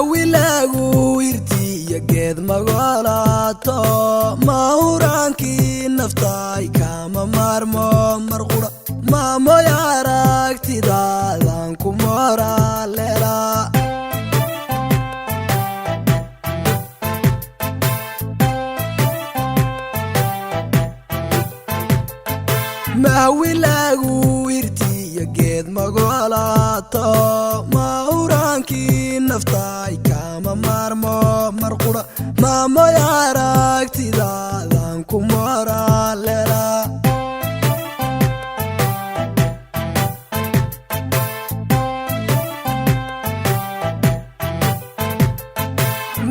wilagu irtiya geed magalato mauranki naftay kama marmo marqura maamo aragtidaadan ku moralela wilagu irtiya geed magalato mauranki naftay kama marmo marqura maamo aragtidaadan ku moralela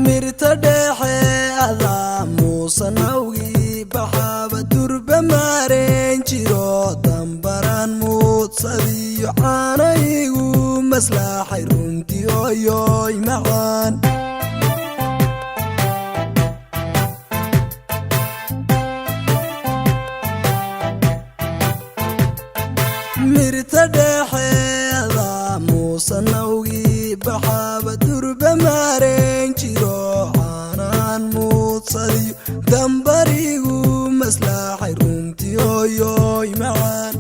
mirta dhexe ada muusanawgi baxaba durba maareen jiro dambaran muudsadiyo caanaygu maslaaxay runtii oyoy macaan mirta dhexe ada muusanawgi baxaba durba maareen jiro caanaan muudsadiyo dambarigu maslaaxay runtii oyoy macaan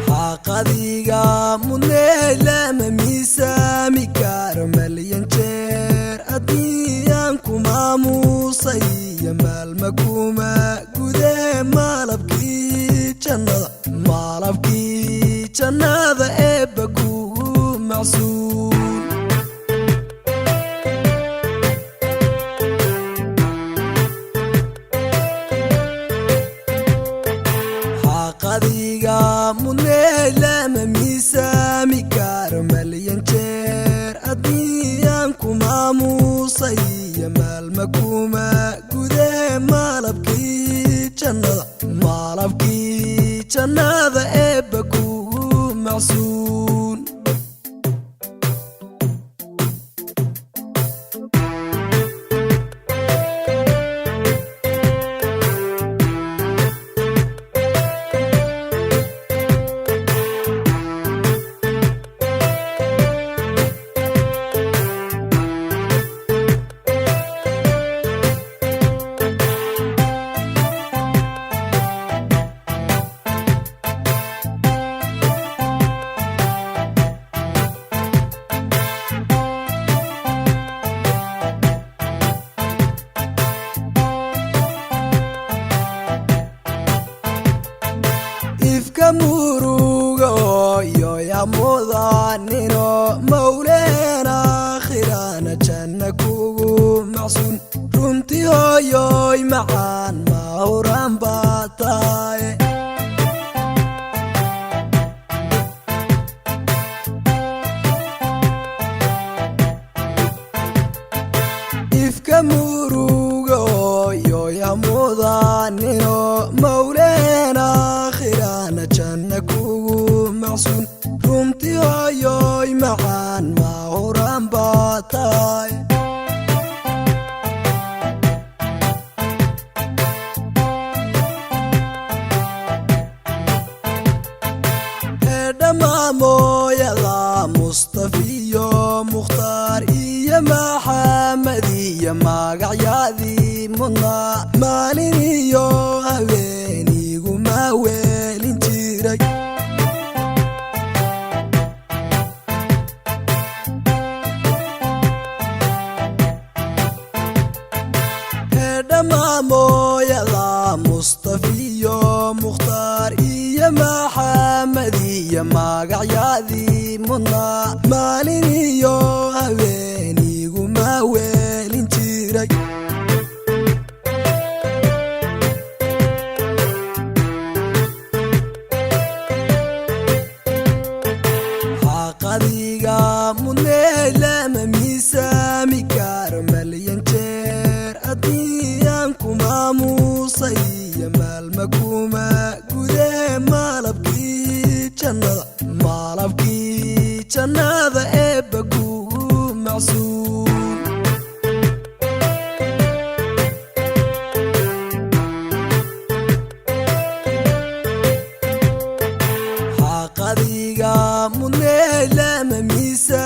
xaqadiga mudnee lama miisaami karo malyan jeer adiyaan ku maamuusay iyo maalma kuma gudee maalabkii jannada eebba kugu macsuun xaqadiga mudnee lama miisaami karo malyan jeer adiyaan ku maamuusay iyo maalma kuma gudee maalabkii jannada eebba kugu macsuun muruga oyoy amudanino mawleena akhirana janna kugu macsuun runtii oyoy macaan mauran baataye ifka muruga oyoy amudanino mawleena akhirana janna kugu macsuun runtii oyoy macaan mauran baataye edhamaamoyada mustafiyo mukhtaar iyo maxamed iyo magacyadii mudnaa maalin iyo habeenigu maaweelin jiray edhamaamoyada mustafiyo mukhtaar iyo maxamed iyo magacyadii mudnaa maalin iyo habeenigu maaweelin jiray xaqadiga mudnee lama miisaami karo malyan jeer adiyaan ku maamuusay iyo maalma kuma gudee maalabkii jannada eebba kugu macsuun qadiga mudnay lama miisa